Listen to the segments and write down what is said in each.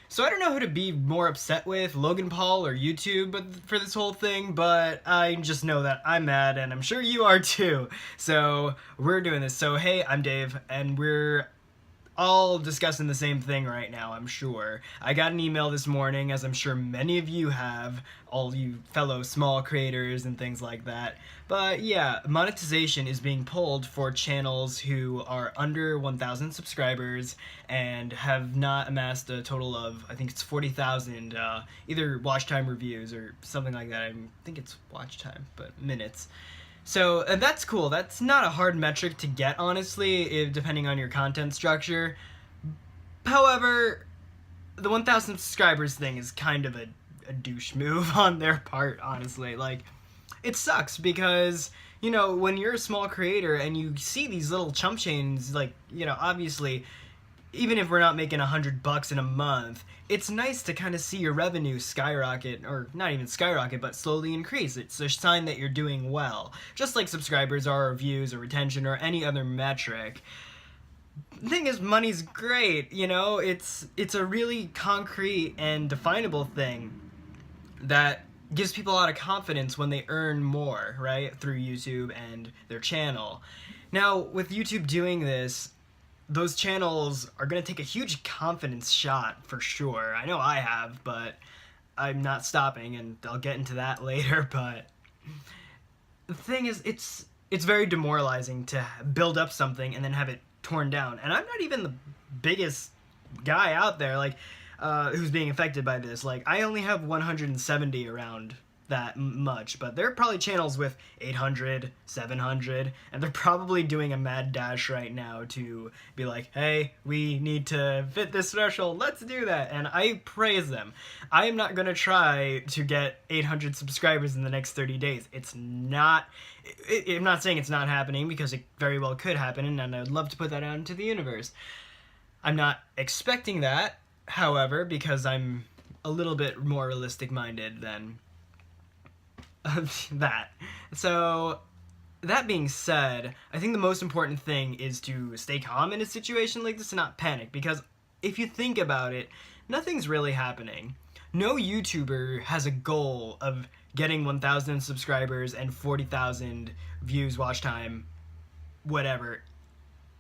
So I don't know who to be more upset with, Logan Paul or YouTube, for this whole thing, but I just know that I'm mad, and I'm sure you are too. So we're doing this. So hey, I'm Dave, and we're all discussing the same thing right now, I'm sure. I got an email this morning, as I'm sure many of you have, all you fellow small creators and things like that. But yeah, monetization is being pulled for channels who are under 1,000 subscribers and have not amassed a total of, I think it's 40,000, either watch time reviews or something like that. I think it's watch time, but minutes. So that's cool. That's not a hard metric to get, honestly, depending on your content structure. However, the 1,000 subscribers thing is kind of a douche move on their part, honestly. Like, it sucks because, when you're a small creator and you see these little chump chains, like, obviously, even if we're not making $100 in a month, it's nice to kind of see your revenue skyrocket, or not even skyrocket, but slowly increase. It's a sign that you're doing well, just like subscribers are, or views, or retention, or any other metric. The thing is, money's great, it's a really concrete and definable thing that gives people a lot of confidence when they earn more, right, through YouTube and their channel. Now, with YouTube doing this, those channels are going to take a huge confidence shot for sure. I know I have, but I'm not stopping, and I'll get into that later. But the thing is, it's very demoralizing to build up something and then have it torn down. And I'm not even the biggest guy out there, like, who's being affected by this. Like, I only have 170 around that much, but there are probably channels with 800, 700, and they're probably doing a mad dash right now to be like, hey, we need to fit this threshold, let's do that, and I praise them. I am not going to try to get 800 subscribers in the next 30 days. I'm not saying it's not happening, because it very well could happen, and I would love to put that out into the universe. I'm not expecting that, however, because I'm a little bit more realistic minded than that. So, that being said, I think the most important thing is to stay calm in a situation like this and not panic, because if you think about it, nothing's really happening. No YouTuber has a goal of getting 1,000 subscribers and 40,000 views, watch time, whatever.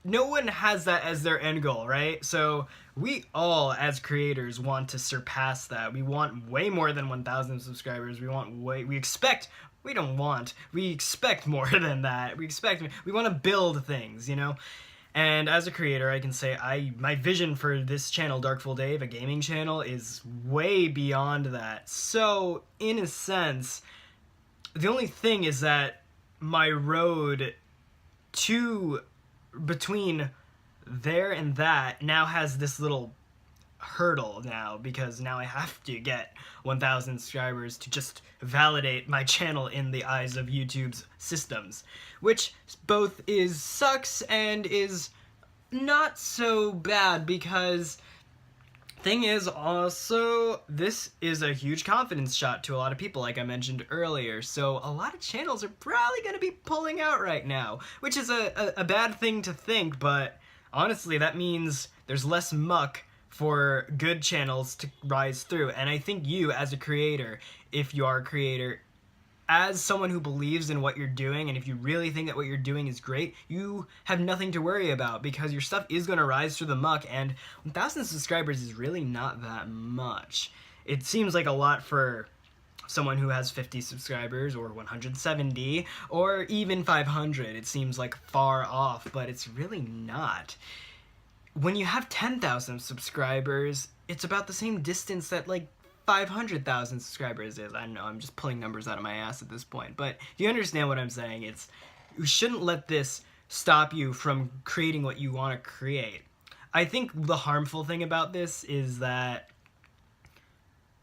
No one has that as their end goal, right? So we all, as creators, want to surpass that. We want way more than 1,000 subscribers. We expect more than that. We want to build things, And as a creator, I can say my vision for this channel, Darkful Dave, a gaming channel, is way beyond that. So, in a sense, the only thing is that my road to between there and that now has this little hurdle now, because now I have to get 1,000 subscribers to just validate my channel in the eyes of YouTube's systems, which both sucks and is not so bad, because thing is also, this is a huge confidence shot to a lot of people, like I mentioned earlier, so a lot of channels are probably going to be pulling out right now, which is a bad thing to think, but honestly that means there's less muck for good channels to rise through. And I think you, as a creator, if you are a creator, as someone who believes in what you're doing, and if you really think that what you're doing is great, you have nothing to worry about, because your stuff is going to rise through the muck, and 1,000 subscribers is really not that much. It seems like a lot for someone who has 50 subscribers, or 170, or even 500. It seems like far off, but it's really not. When you have 10,000 subscribers, it's about the same distance that, like, 500,000 subscribers is. I don't know, I'm just pulling numbers out of my ass at this point, but you understand what I'm saying. You shouldn't let this stop you from creating what you want to create. I think the harmful thing about this is that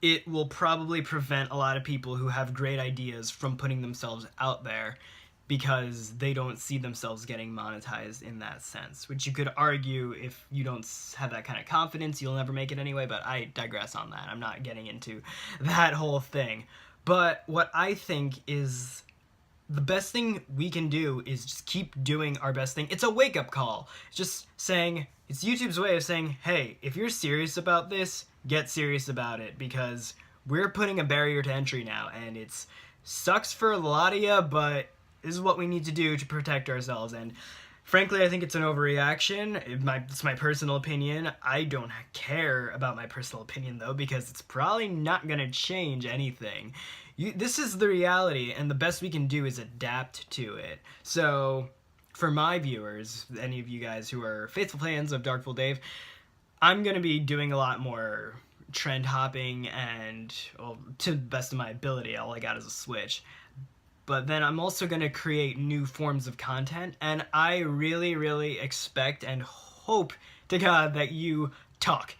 it will probably prevent a lot of people who have great ideas from putting themselves out there, because they don't see themselves getting monetized in that sense, which you could argue, if you don't have that kind of confidence, you'll never make it anyway, but I digress on that. I'm not getting into that whole thing. But what I think is the best thing we can do is just keep doing our best thing. It's a wake-up call. It's just saying, it's YouTube's way of saying, hey, if you're serious about this, get serious about it, because we're putting a barrier to entry now, and it's sucks for a lot of you, but this is what we need to do to protect ourselves. And frankly, I think it's an overreaction. It's my personal opinion. I don't care about my personal opinion, though, because it's probably not going to change anything. This is the reality, and the best we can do is adapt to it. So, for my viewers, any of you guys who are faithful fans of Darkful Dave, I'm going to be doing a lot more trend hopping, and, well, to the best of my ability, all I got is a Switch. But then I'm also going to create new forms of content, and I really, really expect and hope to God that you talk.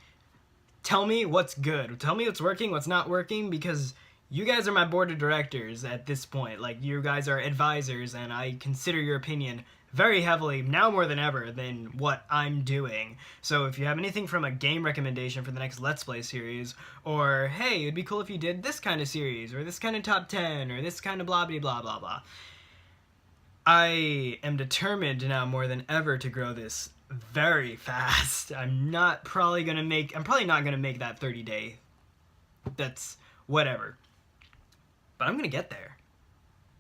Tell me what's good. Tell me what's working, what's not working, because you guys are my board of directors at this point. Like, you guys are advisors, and I consider your opinion very heavily, now more than ever, than what I'm doing. So if you have anything from a game recommendation for the next Let's Play series, or, hey, it'd be cool if you did this kind of series, or this kind of top 10, or this kind of blah blah blah blah blah. I am determined now more than ever to grow this very fast. I'm probably not gonna make that 30-day. That's whatever. But I'm gonna get there.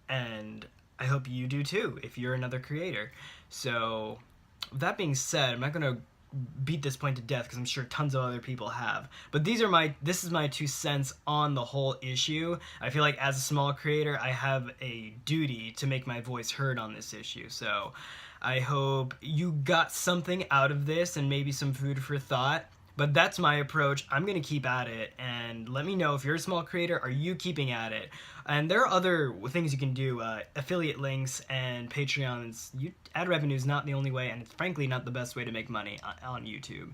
And I hope you do too, if you're another creator. So, with that being said, I'm not going to beat this point to death, because I'm sure tons of other people have. But this is my 2 cents on the whole issue. I feel like as a small creator, I have a duty to make my voice heard on this issue. So, I hope you got something out of this, and maybe some food for thought. But that's my approach. I'm going to keep at it, and let me know if you're a small creator, are you keeping at it? And there are other things you can do, affiliate links and Patreons. Ad revenue is not the only way, and it's frankly not the best way to make money on YouTube.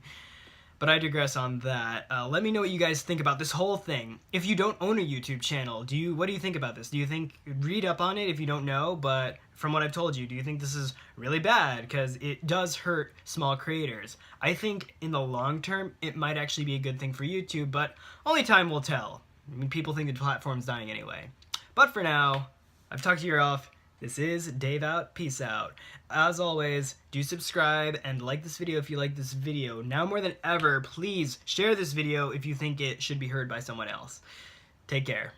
But I digress on that. Let me know what you guys think about this whole thing. If you don't own a YouTube channel, what do you think about this? Do you think, read up on it if you don't know, but from what I've told you, do you think this is really bad? Because it does hurt small creators. I think in the long term, it might actually be a good thing for YouTube, but only time will tell. I mean, people think the platform's dying anyway. But for now, I've talked your ear off. This is Dave out. Peace out. As always, do subscribe and like this video if you like this video. Now more than ever, please share this video if you think it should be heard by someone else. Take care.